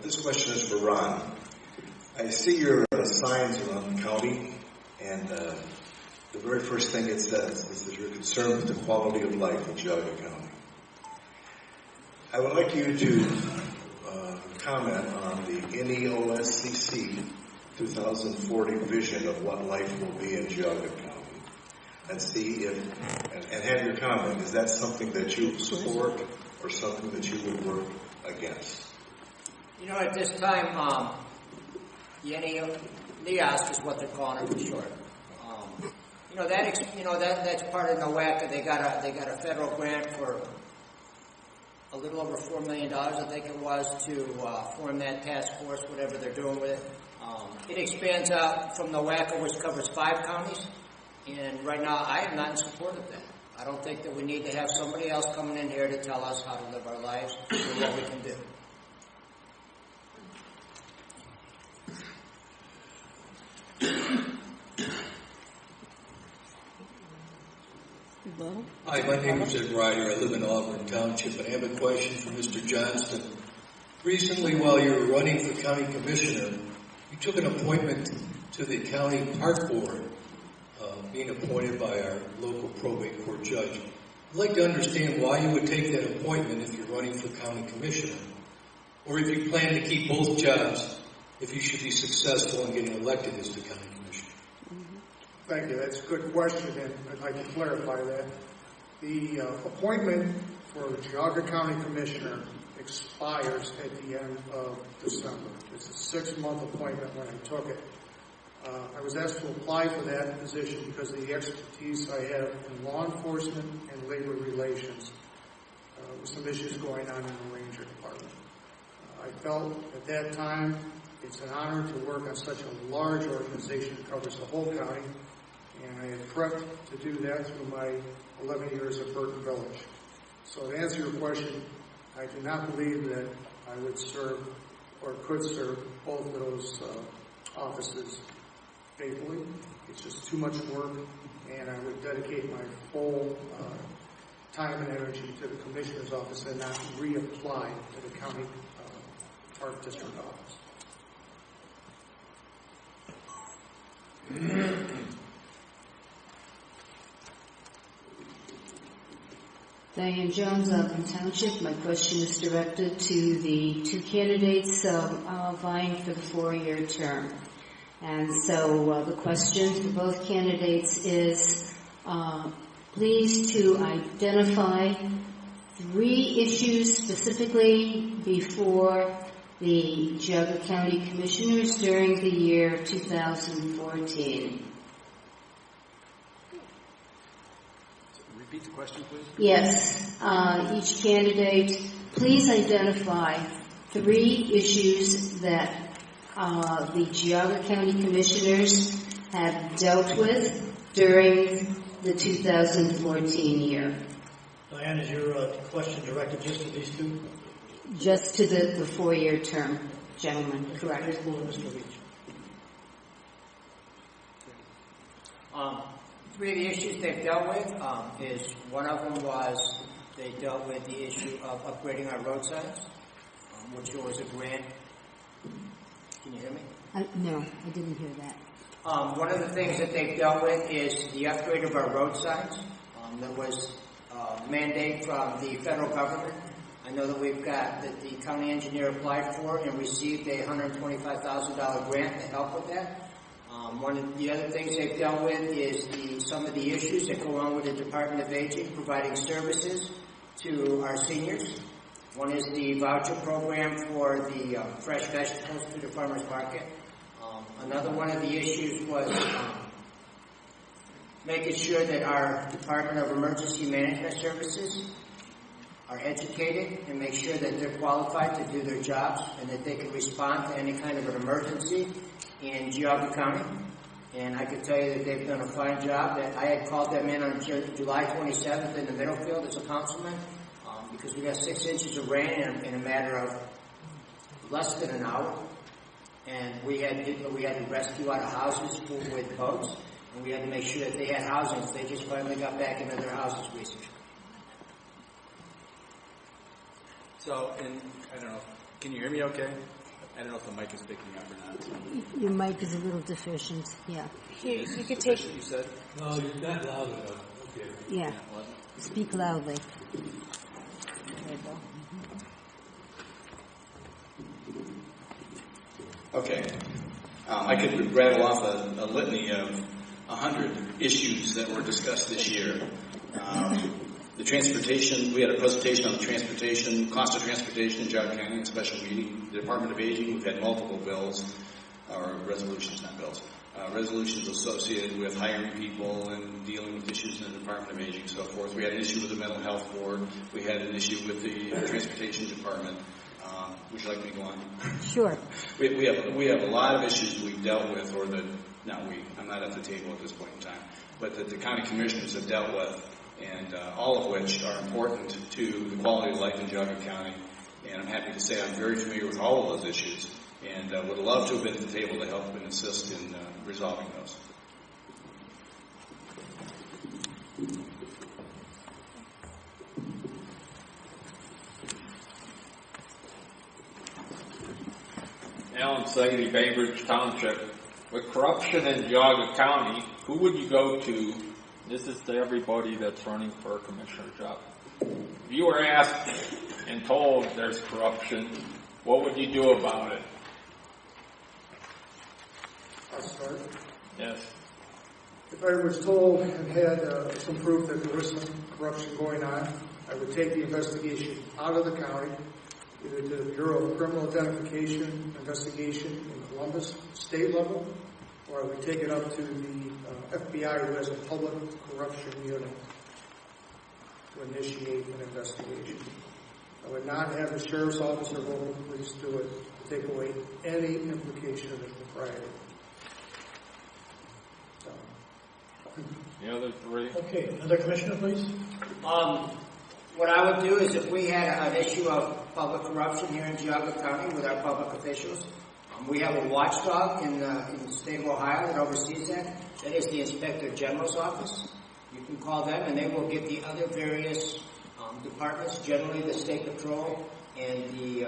This question is for Ron. I see your signs around the county, and the very first thing it says is that you're concerned with the quality of life in Geauga County. I would like you to comment on the NEOSCC 2040 vision of what life will be in Geauga County, and see if, and have your comment, is that something that you support or something that you would work against? You know, at this time, NEOS is what they're calling it for short. That's part of NOACA. They got a federal grant for a little over $4 million, I think it was, to form that task force, whatever they're doing with it. It expands out from NOACA, which covers 5 counties, and right now I am not in support of that. I don't think that we need to have somebody else coming in here to tell us how to live our lives and what we can do. Hi, my name is Ed Ryder. I live in Auburn Township, and I have a question for Mr. Johnston. Recently, while you were running for county commissioner, you took an appointment to the county park board, being appointed by our local probate court judge. I'd like to understand why you would take that appointment if you're running for county commissioner, or if you plan to keep both jobs if you should be successful in getting elected as the county commissioner. Thank you. That's a good question, and I'd like to clarify that. The appointment for Geauga County Commissioner expires at the end of December. It's a 6-month appointment when I took it. I was asked to apply for that position because of the expertise I have in law enforcement and labor relations, with some issues going on in the Ranger Department. I felt at that time it's an honor to work on such a large organization that covers the whole county, and I had prepped to do that through my 11 years at Burton Village. So to answer your question, I do not believe that I would serve or could serve both of those offices faithfully. It's just too much work, and I would dedicate my full time and energy to the Commissioner's office and not reapply to the County Park District office. Diane Jones, Auburn Township. My question is directed to the 2 candidates vying for the 4-year term. And so the question for both candidates is, please to identify 3 issues specifically before the Geauga County Commissioners during the year 2014. Repeat the question, please. Yes. Each candidate, please identify 3 issues that the Geauga County Commissioners have dealt with during the 2014 year. Diane, is your question directed just to these 2? Just to the 4-year term, gentlemen, correct? Mr. Leach. 3 of the issues they've dealt with is one of them was they dealt with the issue of upgrading our road signs, which was a grant. Can you hear me? No, I didn't hear that. One of the things that they've dealt with is the upgrade of our road signs. There was a mandate from the federal government. I know that we've got that the county engineer applied for and received a $125,000 grant to help with that. One of the other things they've dealt with is some of the issues that go on with the Department of Aging providing services to our seniors. One is the voucher program for the fresh vegetables to the farmers market. Another one of the issues was making sure that our Department of Emergency Management Services are educated and make sure that they're qualified to do their jobs and that they can respond to any kind of an emergency in Geauga County. And I can tell you that they've done a fine job. That I had called them in on July 27th in the Middlefield as a councilman because we got 6 inches of rain in a matter of less than an hour. And we had to rescue out of houses with boats, and we had to make sure that they had housing. They just finally got back into their houses recently. So, and I don't know, can you hear me okay? I don't know if the mic is picking up or not. Your mic is a little deficient. Yeah. You could take. You said? No, you're not loud enough. Okay. Yeah. What? Speak loudly. There you go. Okay. I could rattle off a litany of 100 issues that were discussed this year. The transportation, we had a presentation on the transportation, cost of transportation in Geauga County, a special meeting. The Department of Aging, we've had multiple bills, or resolutions, not bills, resolutions associated with hiring people and dealing with issues in the Department of Aging and so forth. We had an issue with the Mental Health Board. We had an issue with the Transportation Department. Would you like me to go on? Sure. We have a lot of issues we've dealt with, or I'm not at the table at this point in time, but that the county commissioners have dealt with, and all of which are important to the quality of life in Geauga County. And I'm happy to say I'm very familiar with all of those issues, and would love to have been at the table to help and assist in resolving those. Alan Segedy, Bainbridge Township. With corruption in Geauga County, who would you go to? This is to everybody that's running for a commissioner job. If you were asked and told there's corruption, what would you do about it? I'll start. Yes. If I was told and had some proof that there was some corruption going on, I would take the investigation out of the county, either to the Bureau of Criminal Identification investigation in Columbus, state level, or I would take it up to the FBI, who has a public corruption unit, to initiate an investigation. I would not have the sheriff's office or local police do it to take away any implication of impropriety. The other three? Okay, another commissioner, please. What I would do is, if we had an issue of public corruption here in Geauga County with our public officials, we have a watchdog in the state of Ohio that oversees that. That is the Inspector General's office. You can call them, and they will get the other various departments, generally the State Patrol and the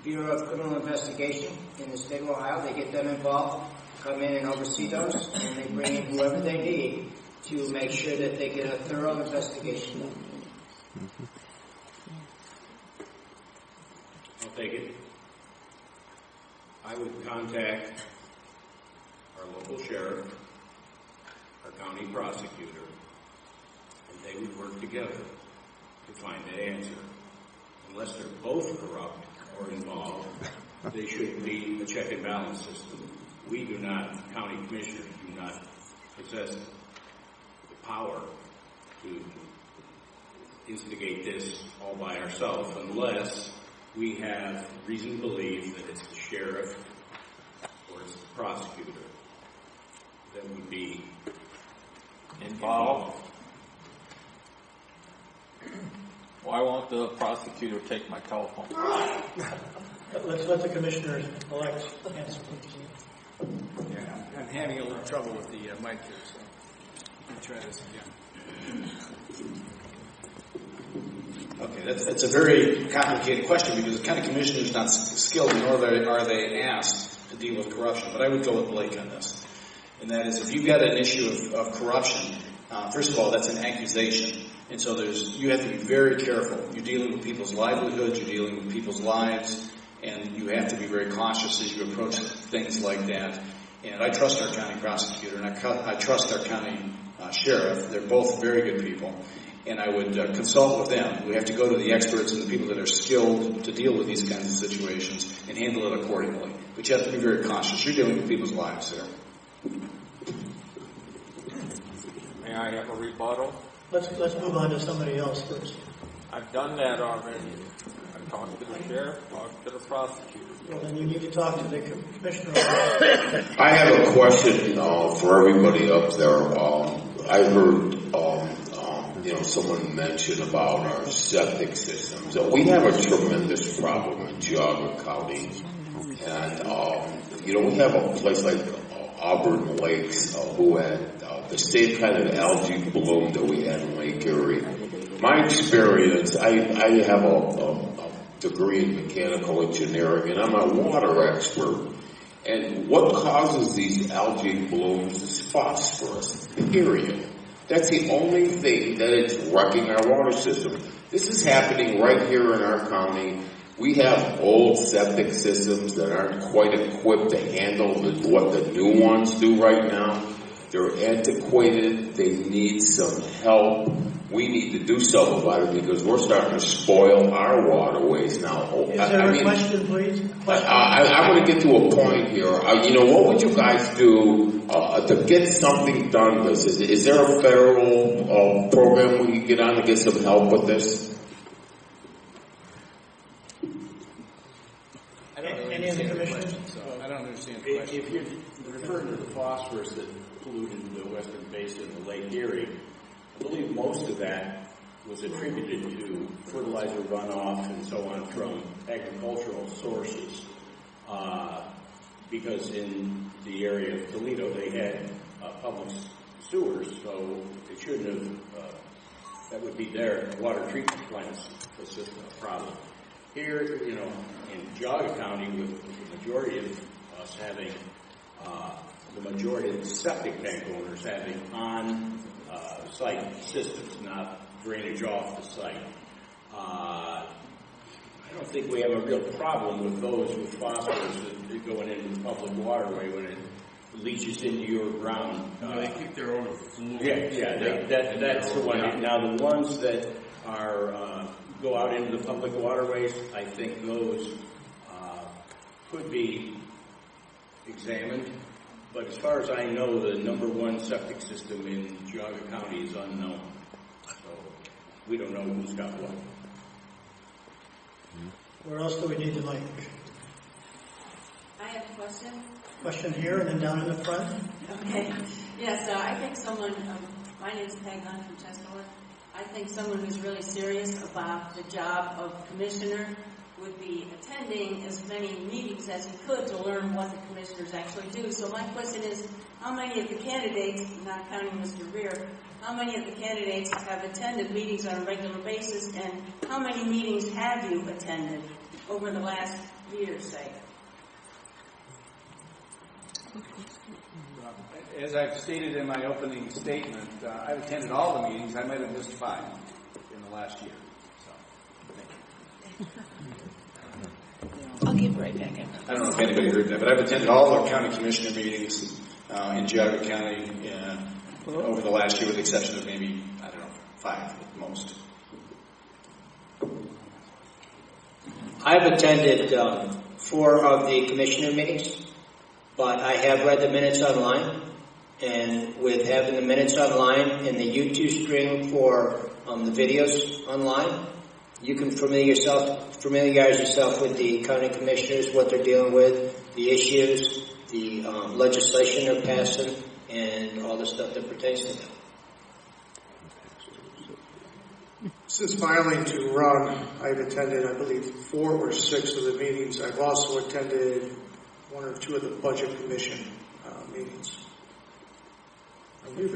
Bureau of Criminal Investigation in the state of Ohio. They get them involved, come in and oversee those, and they bring in whoever they need to make sure that they get a thorough investigation done. I'll take it. I would contact our local sheriff, our county prosecutor, and they would work together to find that answer. Unless they're both corrupt or involved, they should be a check and balance system. We do not, county commissioners do not possess the power to instigate this all by ourselves unless we have reason to believe that it's the sheriff or it's the prosecutor that would be involved. Why won't the prosecutor take my telephone? Let's let the commissioners elect answer, please. Yeah, I'm having a little trouble with the mic here, so let me try this again. Okay, that's a very complicated question because the county commissioner is not skilled, nor are they asked to deal with corruption. But I would go with Blake on this. And that is, if you've got an issue of corruption, first of all, that's an accusation. And so you have to be very careful. You're dealing with people's livelihoods, you're dealing with people's lives, and you have to be very cautious as you approach things like that. And I trust our county prosecutor, and I trust our county sheriff. They're both very good people. And I would consult with them. We have to go to the experts and the people that are skilled to deal with these kinds of situations and handle it accordingly. But you have to be very cautious. You're dealing with people's lives there. May I have a rebuttal? Let's move on to somebody else first. I've done that already. I've talked to the sheriff, talked to the prosecutor. Well, then you need to talk to the commissioner. I have a question for everybody up there. I heard someone mention about our septic systems. We have a tremendous problem in Geauga County, and we have a place like Auburn Lakes, who had the same kind of algae bloom that we had in Lake Erie. My experience, I have a degree in mechanical engineering, and I'm a water expert. And what causes these algae blooms is phosphorus, period. That's the only thing that is wrecking our water system. This is happening right here in our county. We have old septic systems that aren't quite equipped to handle what the new ones do right now. They're antiquated. They need some help. We need to do something about it because we're starting to spoil our waterways now. Is there a question, please? I want to get to a point here. What would you guys do to get something done? Is there a federal program we can get on to get some help with this? Any of the commissioners? I don't understand the question. If you're referring to the phosphorus that polluted the western basin of Lake Erie, I believe most of that was attributed to fertilizer runoff and so on from agricultural sources. Because in the area of Toledo, they had public sewers, so it shouldn't have, that would be their water treatment plants was just a problem. Here, in Geauga County, with the majority of us having, the majority of the septic tank owners having on-site systems, not drainage off the site. I don't think we have a real problem with those with phosphorus going into the public waterway when it leaches into your ground. They keep their own fluid. That's the one. Now the ones that are go out into the public waterways, I think those could be examined. But as far as I know, the number one septic system in Geauga County is unknown. So we don't know who's got what. Where else do we need the mic? I have a question. Question here and then down in the front. Okay. Yes, I think someone, my name is Peg Hunt from Chesterland. I think someone who's really serious about the job of commissioner would be attending as many meetings as he could to learn what the commissioners actually do. So my question is, how many of the candidates, not counting Mr. Rear, how many of the candidates have attended meetings on a regular basis, and how many meetings have you attended over the last year, say? As I've stated in my opening statement, I've attended all the meetings. I might have missed 5 in the last year. So, I'll get right back in. I don't know if anybody heard that, but I've attended all the county commissioner meetings in Geauga County over the last year, with the exception of maybe, 5 at most. I've attended 4 of the commissioner meetings, but I have read the minutes online. And with having the minutes online and the YouTube stream for the videos online, you can familiarize yourself with the county commissioners, what they're dealing with, the issues, the legislation they're passing, and all the stuff that pertains to them. Since filing to run, I've attended, I believe, 4 or 6 of the meetings. I've also attended 1 or 2 of the budget commission meetings. Since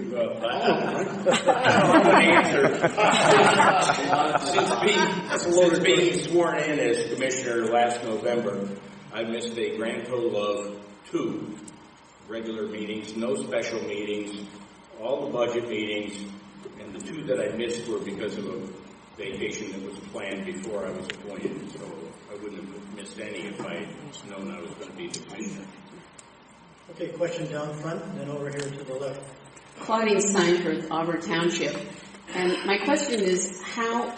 being sworn in as commissioner last November, I missed a grand total of 2 regular meetings, no special meetings, all the budget meetings, and the 2 that I missed were because of a vacation that was planned before I was appointed, so I wouldn't have missed any if I had known I was going to be the commissioner. Okay, question down front, and then over here to the left. Claudia Steinford, Auburn Township. And my question is, how,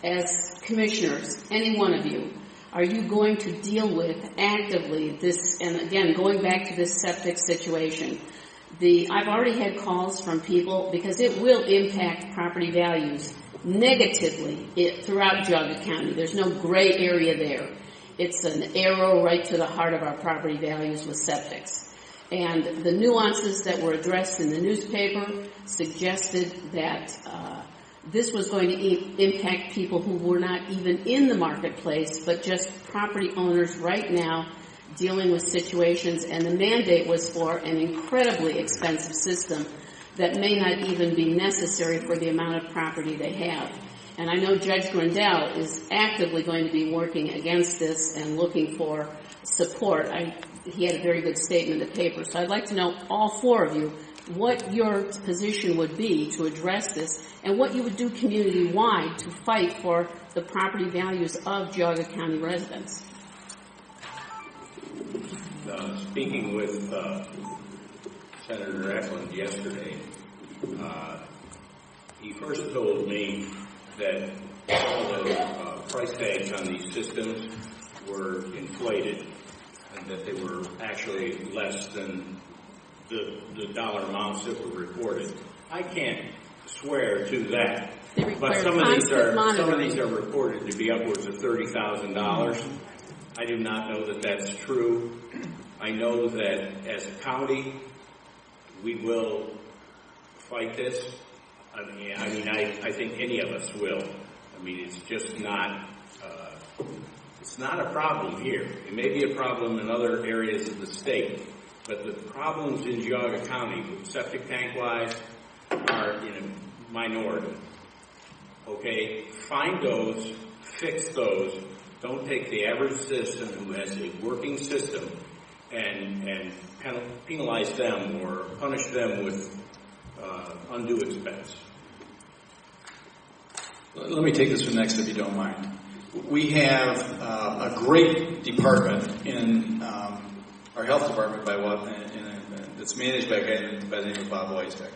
as commissioners, any one of you, are you going to deal with actively this, and again, going back to this septic situation? I've already had calls from people, because it will impact property values negatively throughout Geauga County. There's no gray area there. It's an arrow right to the heart of our property values with septics. And the nuances that were addressed in the newspaper suggested that this was going to impact people who were not even in the marketplace, but just property owners right now dealing with situations. And the mandate was for an incredibly expensive system that may not even be necessary for the amount of property they have. And I know Judge Grindel is actively going to be working against this and looking for support. He had a very good statement in the paper. So I'd like to know, all four of you, what your position would be to address this and what you would do community-wide to fight for the property values of Geauga County residents. Speaking with Senator Eklund yesterday, he first told me that all the price tags on these systems were inflated and that they were actually less than the dollar amounts that were reported. I can't swear to that, but some of these are reported to be upwards of $30,000. I do not know that that's true. I know that as a county, we will fight this. I think any of us will. I mean, it's just not. It's not a problem here. It may be a problem in other areas of the state, but the problems in Geauga County, septic tank-wise, are in a minority. Okay? Find those, fix those. Don't take the average citizen who has a working system and penalize them or punish them with undue expense. Let me take this one next, if you don't mind. We have a great department in our health department that's managed by a guy by the name of Bob Weisbeck.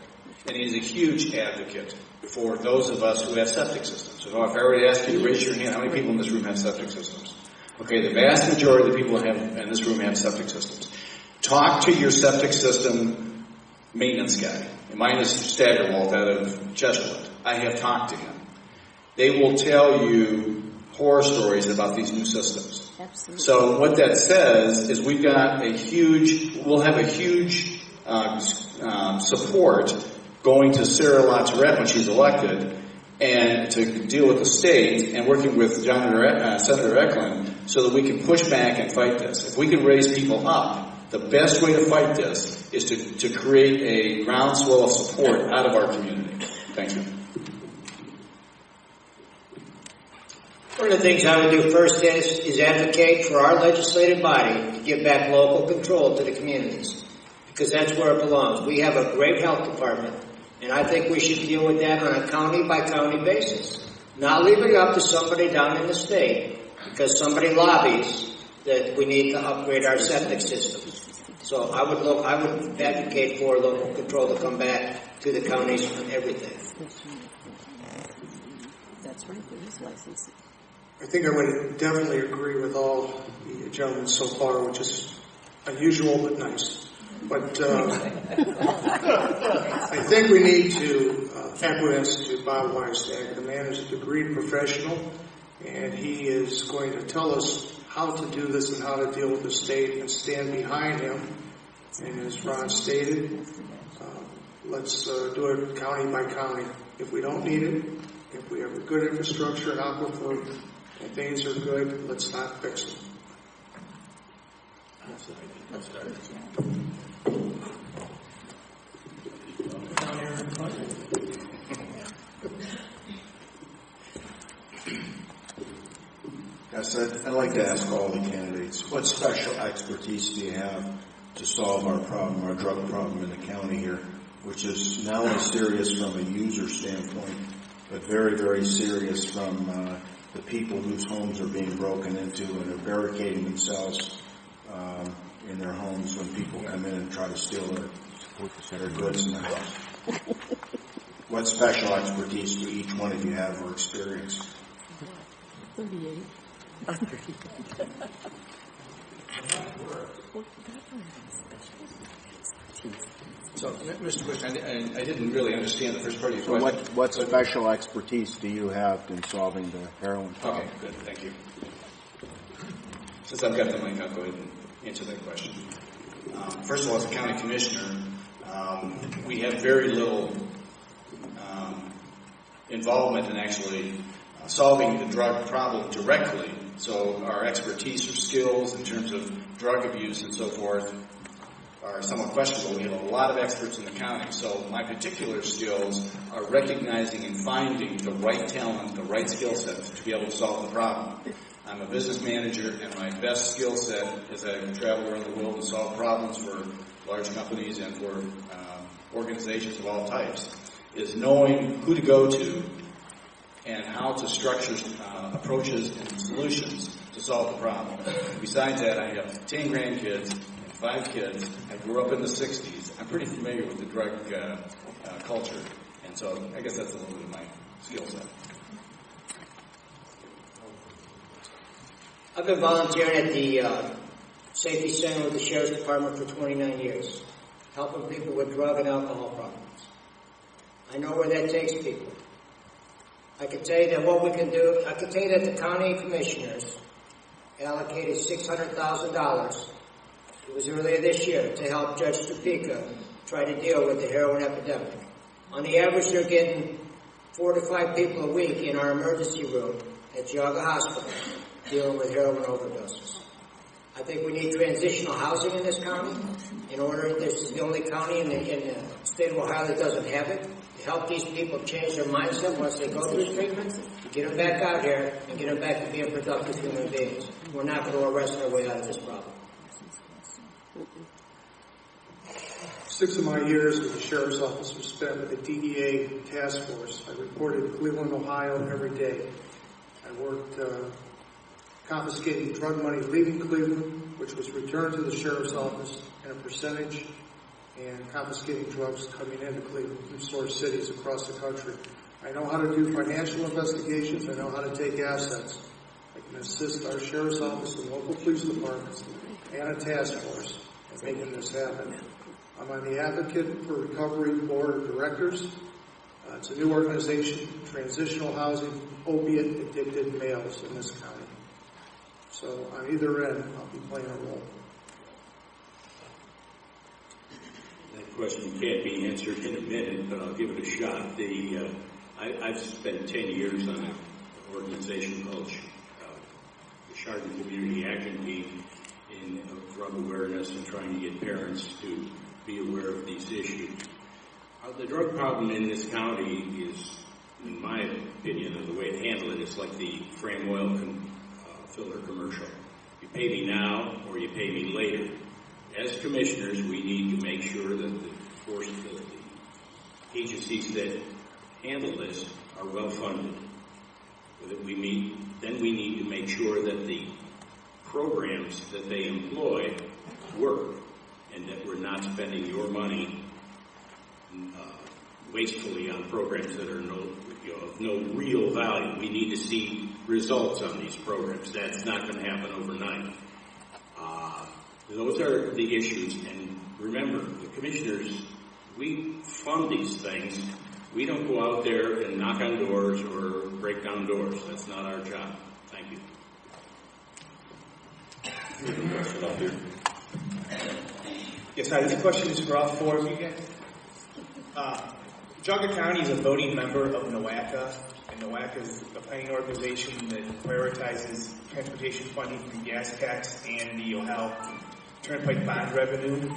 And he's a huge advocate for those of us who have septic systems. So if I were to ask you to raise your hand, how many people in this room have septic systems? Okay, the vast majority of the people in this room have septic systems. Talk to your septic system maintenance guy. And mine is Staggerwalt out of Chesterland. I have talked to him. They will tell you horror stories about these new systems. Absolutely. So what that says is we'll have a huge support going to Sarah LaTourette when she's elected and to deal with the state and working with Senator Eklund so that we can push back and fight this. If we can raise people up, the best way to fight this is to create a groundswell of support out of our community. Thank you. One of the things I would do first is advocate for our legislative body to give back local control to the communities, because that's where it belongs. We have a great health department, and I think we should deal with that on a county-by-county basis, not leave it up to somebody down in the state because somebody lobbies that we need to upgrade our septic systems. So I would advocate for local control to come back to the counties on everything. That's right, there is licensing. I think I would definitely agree with all the gentlemen so far, which is unusual but nice. But I think we need to acquiesce to Bob Weinstein. The man is a degreed professional, and he is going to tell us how to do this and how to deal with the state and stand behind him. And as Ron stated, let's do it county by county. If we don't need it, if we have a good infrastructure and aquifer, and things are good, let's not fix them. Yes, I'd like to ask all the candidates, what special expertise do you have to solve our problem, our drug problem in the county here, which is not only serious from a user standpoint, but very, very serious from the people whose homes are being broken into and are barricading themselves in their homes when people come in and try to steal their goods in the house. What special expertise do each one of you have or experience? 38. So, Mr. Bush, I didn't really understand the first part of your question. So what special expertise do you have in solving the heroin problem? Okay, good. Thank you. Since I've got the mic, I'll go ahead and answer that question. First of all, as a county commissioner, we have very little involvement in actually solving the drug problem directly. So our expertise or skills in terms of drug abuse and so forth are somewhat questionable. We have a lot of experts in the county, so my particular skills are recognizing and finding the right talent, the right skill set to be able to solve the problem. I'm a business manager, and my best skill set as I travel around the world and solve problems for large companies and for organizations of all types is knowing who to go to and how to structure approaches and solutions to solve the problem. Besides that, I have 10 grandkids and 5 kids. I grew up in the 60s. I'm pretty familiar with the drug culture, and so I guess that's a little bit of my skill set. I've been volunteering at the Safety Center with the Sheriff's Department for 29 years, helping people with drug and alcohol problems. I know where that takes people. I can tell you that what we can do, I can tell you that the county commissioners allocated $600,000, it was earlier this year, to help Judge Topeka try to deal with the heroin epidemic. On the average, they're getting 4 to 5 people a week in our emergency room at Geauga Hospital dealing with heroin overdoses. I think we need transitional housing in this county. This is the only county in the state of Ohio that doesn't have it. To help these people change their mindset once they go through treatment, get them back out here and get them back to being productive human beings. We're not going to arrest our way out of this problem. 6 of my years with the Sheriff's Office were spent with the DEA task force. I reported in Cleveland, Ohio every day. I worked confiscating drug money leaving Cleveland, which was returned to the Sheriff's Office in a percentage, and confiscating drugs coming into Cleveland from source cities across the country. I know how to do financial investigations. I know how to take assets. I can assist our Sheriff's Office and local police departments and a task force in making this happen. I'm on the Advocate for Recovery Board of Directors. It's a new organization, transitional housing, opiate-addicted males in this county. So on either end, I'll be playing a role. That question can't be answered in a minute, but I'll give it a shot. I've spent 10 years on an organization called the Chardon Community Action Team in drug awareness and trying to get parents to be aware of these issues. The drug problem in this county is, in my opinion, and the way to handle it is like the Fram oil filler commercial. You pay me now or you pay me later. As commissioners, we need to make sure that the agencies that handle this are well funded. Then we need to make sure that the programs that they employ work and that we're not spending your money wastefully on programs that are of no real value. We need to see results on these programs. That's not going to happen overnight. Those are the issues. And remember, the commissioners, we fund these things. We don't go out there and knock on doors or break down doors. That's not our job. Thank you. Yes, hi. This question is for all 4 of you guys. Geauga County is a voting member of NOACA, and NOACA is a planning organization that prioritizes transportation funding from gas tax and the Ohio Turnpike bond revenue.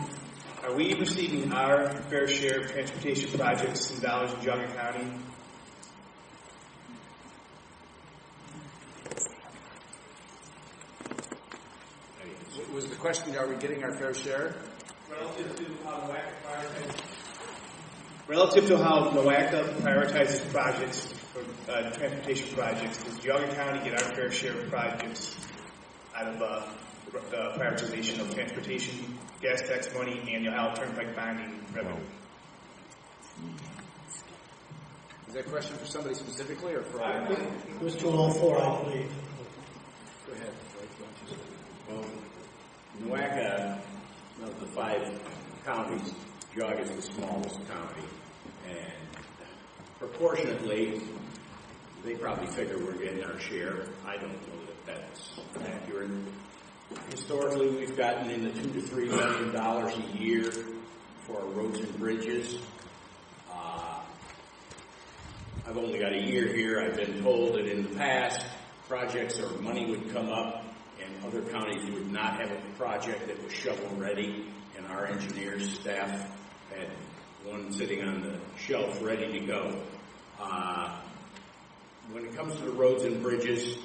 Are we receiving our fair share of transportation projects and dollars in Geauga County? Was the question, are we getting our fair share? Relative to how NOACA prioritizes projects, for transportation projects, does Geauga County get our fair share of projects out of the prioritization of transportation, gas tax money, and the Ohio Turnpike bonding revenue? Is that a question for somebody specifically or for all? It was to all 4, I believe. Go ahead. Well, NOACA, of the 5 counties, Geauga is the smallest county, and proportionately, they probably figure we're getting our share. I don't know that that's accurate. Historically, we've gotten in the $2 to $3 million a year for our roads and bridges. I've only got a year here. I've been told that in the past, projects or money would come up, and other counties would not have a project that was shovel-ready, and our engineers staff had one sitting on the shelf ready to go. When it comes to the roads and bridges,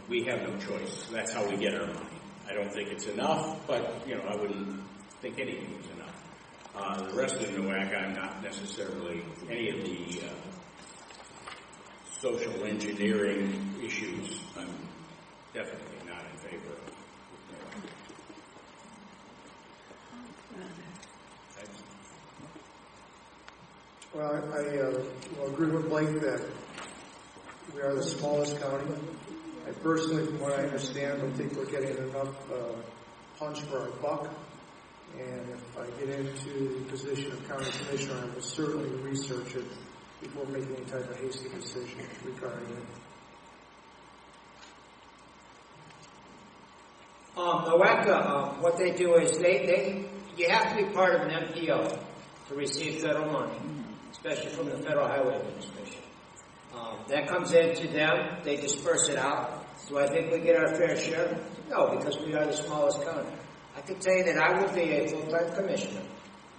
we have no choice. That's how we get our money. I don't think it's enough, but, I wouldn't think anything was enough. The rest of NOACA, I'm not necessarily any of the social engineering issues. I'm definitely not in favor of. Well, I will agree with Blake that we are the smallest county. I personally, from what I understand, don't think we're getting enough punch for our buck. And if I get into the position of county commissioner, I will certainly research it before making any type of hasty decision regarding it. NOACA, what they do is you have to be part of an MPO to receive federal money, especially from the Federal Highway Administration. That comes into them, they disperse it out. Do I think we get our fair share? No, because we are the smallest county. I can tell you that I will be a full-time commissioner,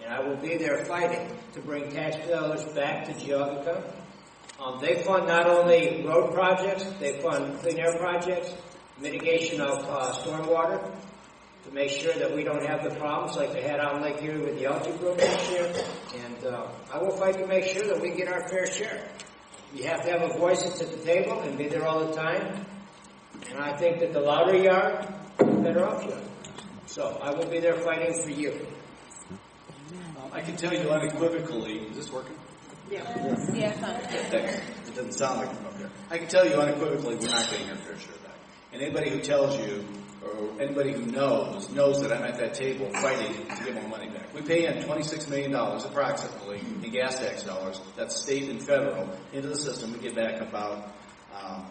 and I will be there fighting to bring tax dollars back to Geauga County. They fund not only road projects, they fund clean air projects, mitigation of stormwater, to make sure that we don't have the problems like they had on Lake Erie with the algae bloom this year. And I will fight to make sure that we get our fair share. You have to have a voice at the table and be there all the time. And I think that the louder you are, the better off you are. So I will be there fighting for you. I can tell you unequivocally, is this working? Yeah. Thanks. It doesn't sound like it. Okay. I can tell you unequivocally we're not getting our fair share back. And anybody who tells you, or anybody who knows that I'm at that table fighting to get more money back. We pay in $26 million approximately in gas tax dollars, that's state and federal, into the system. We get back about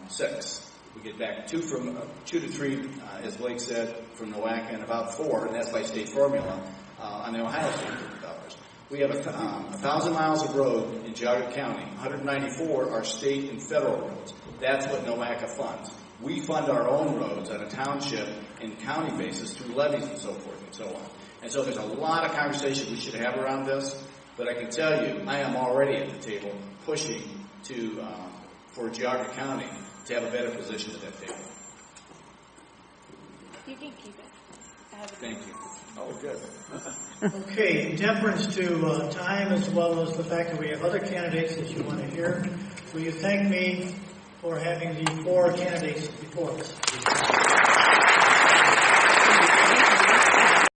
6. We get back 2 to 3, as Blake said, from NOACA, and about 4, and that's by state formula, on the Ohio State dollars. We have 1,000 miles of road in Geauga County. 194 are state and federal roads. That's what NOACA funds. We fund our own roads on a township and county basis through levies and so forth and so on. And so there's a lot of conversation we should have around this, but I can tell you I am already at the table pushing for Geauga County to have a better position at that table. You can keep it. Thank you. Oh, good. Okay, in deference to time as well as the fact that we have other candidates that you want to hear, will you thank me for having the 4 candidates before us?